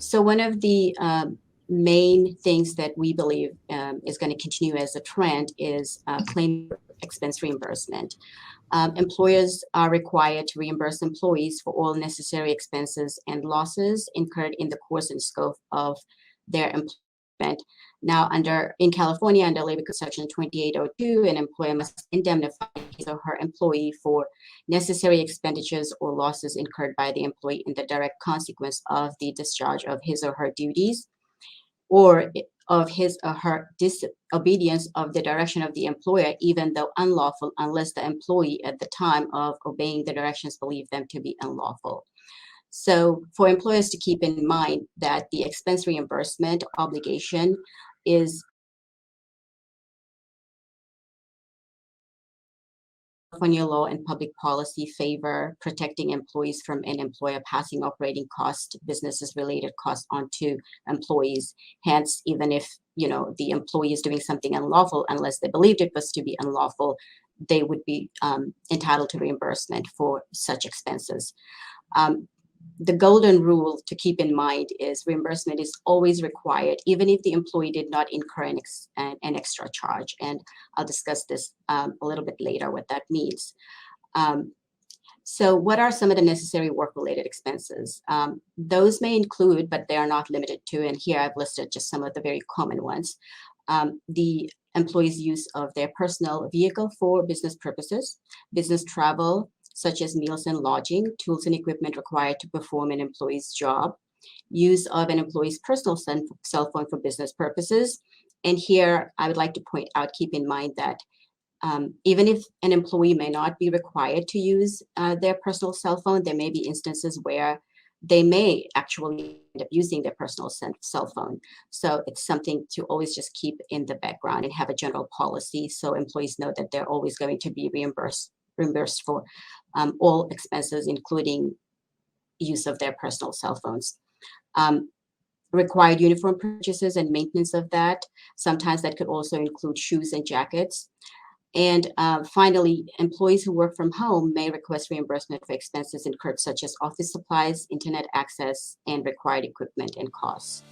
So one of the main things that we believe is going to continue as a trend is claim expense reimbursement. Employers are required to reimburse employees for all necessary expenses and losses incurred in the course and scope of their employment. Now, in California, under Labor Code Section 2802, an employer must indemnify his or her employee for necessary expenditures or losses incurred by the employee in the direct consequence of the discharge of his or her duties, or of his or her disobedience of the direction of the employer, even though unlawful, unless the employee at the time of obeying the directions believed them to be unlawful. So for employers to keep in mind that the expense reimbursement obligation is California law and public policy favor protecting employees from an employer passing operating cost, businesses related costs onto employees. Hence, even if the employee is doing something unlawful, unless they believed it was to be unlawful, they would be entitled to reimbursement for such expenses. The golden rule to keep in mind is reimbursement is always required, even if the employee did not incur an extra charge. And I'll discuss this a little bit later, what that means. So what are some of the necessary work-related expenses? Those may include, but they are not limited to, and here I've listed just some of the very common ones. The employee's use of their personal vehicle for business purposes, business travel, such as meals and lodging, tools and equipment required to perform an employee's job, use of an employee's personal cell phone for business purposes. And here I would like to point out, keep in mind that even if an employee may not be required to use their personal cell phone, there may be instances where they may actually end up using their personal cell phone. So it's something to always just keep in the background and have a general policy so employees know that they're always going to be reimbursed for all expenses, including use of their personal cell phones. Required uniform purchases and maintenance of that. Sometimes that could also include shoes and jackets. And finally, employees who work from home may request reimbursement for expenses incurred, such as office supplies, internet access, and required equipment and costs.